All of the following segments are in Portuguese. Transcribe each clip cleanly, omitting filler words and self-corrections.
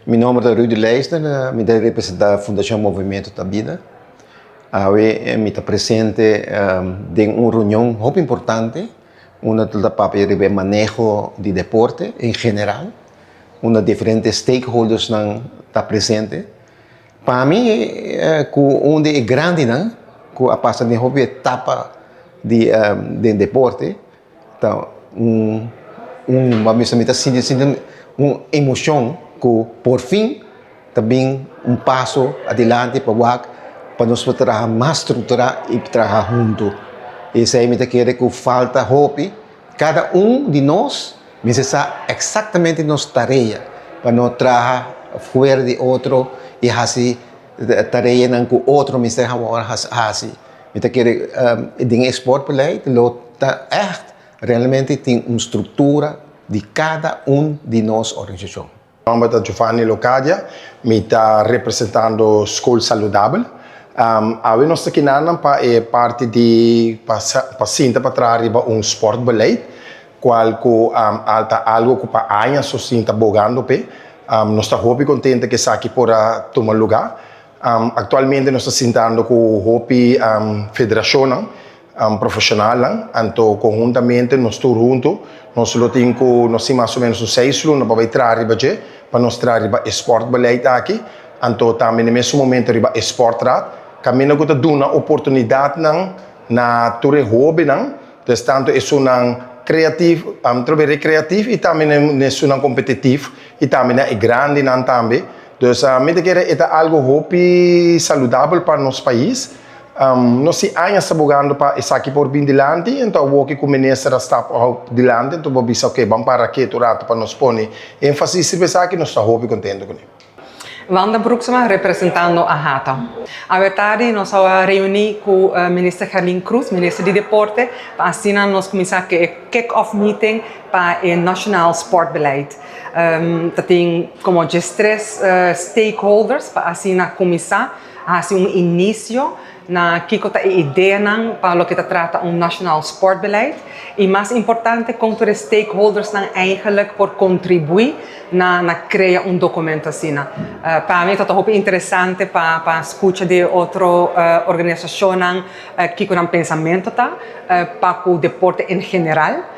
Meu nome é Rudy Leisner, me represento a Fundação Movimento da Vida. Hoje me está presente em uma reunião muito importante, onde para o manejo de deporte em geral, onde diferentes stakeholders estão presentes. Para mim, onde é grande, que a passar de uma etapa de deporte, então, vamos dizer, uma emoção que, por fim, também passo adiante para nós trabalhar mais estruturado e trabalhar juntos. Isso aí me quer que falta hobby. Cada de nós precisa exatamente nossa tarefa para não trabalhar fora de outro e assim tarefa que o outro me está fazendo. Me quer em esporte realmente tem uma estrutura de cada de nossa organização. Meu nome é Giovanni Locadia, me está representando a Escola Saludável. Nós estamos aqui para parte de paciente para trazer um esporte beleid, qual algo que para anos assim está bogando pe. Nós estamos muito contentes que está aqui para tomar lugar. Atualmente nós estamos sentando com a Hopi Federação profissional, então conjuntamente nós estamos juntos. Nós temos mais ou menos 6 anos para trazer para nós trazer esporte beleid aqui. Então também no mesmo momento riba esporte rat, kami na guta duna oportunidade na ture hobby nang, tanto é criativo, trabalho recreativo e também é competitivo e também é grande nang também. Então, me quer é algo hobby saudável para nosso país. Nós se anos trabalhando para isso aqui por bem dilante, então o que começa a estar dilante, então vamos ver que vamos para aqui para nos pôr ênfase sobre aqui, nós estamos muito contentes com ele. Wanda Broeksema, representando a Hata. A verdade, nós vamos reunir com o ministro Carlin Cruz, ministro de Deporte, para assim nós começar a kick-off meeting para o National Sport Beleid. Tem como 3 stakeholders para assim começar a início na a ideia para o que trata National Sport Beleid e mais importante como os stakeholders eigenlijk por contribuir na criar documento assim. Para mim é muito interessante para escutar de outra organização que com pensamento para o deporte em geral.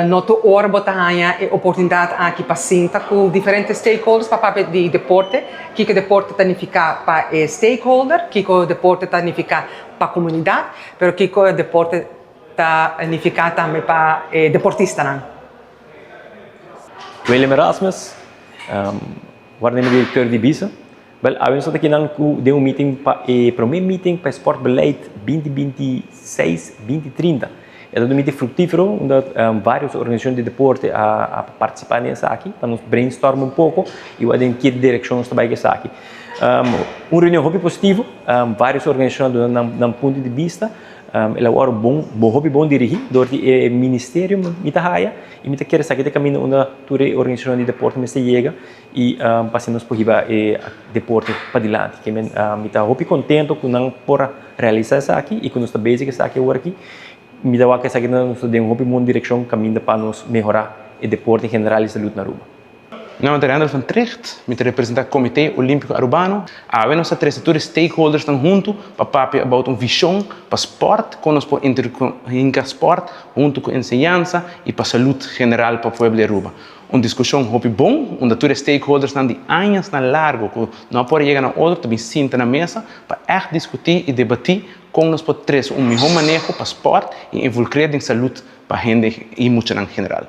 Noto ora botanya e oportunidade aqui para sentar com diferentes stakeholders para papel de deporte, que o deporte significa para stakeholder, que o deporte significa para a comunidade, mas que o deporte significa também para deportista. William Erasmus, waarnemend directeur de BISA. Wel, we zijn aqui de meeting para o primeiro meeting para Sport Beleid 2026-2030. É um meeting frutífero, onde várias organizações de deporte a participar nessa aqui, para nos brainstormar pouco e ver em que direção nós trabalhamos aqui. Reunião muito positiva, várias organizações dando ponto de vista, ela é bom dirigir, do Ministério Mitahaya, e Mita quer saber de caminho onde toda organização de deporte me chega e para nós poder deporte para adiante. Que Mita muito contente com não por realizar isso aqui e com nossa base que aqui agora aqui. Me dá que sair nós temos uma direção caminho para nos melhorar o deporte em geral e saúde na Aruba. Meu nome é Randall van Tricht, me represento o Comitê Olímpico Arubano. Nós temos 3 stakeholders estão juntos para falar sobre uma visão para o esporte, como nós podemos interligar esporte junto com a ensinança e para a saúde general para o povo de Aruba. Uma discussão muito bom, onde todos os stakeholders estão de anos na largo, que não pode chegar a outro, também senta na mesa para discutir e debater como nós podemos trazer melhor manejo para o esporte e envolver em saúde para a gente e muito em geral.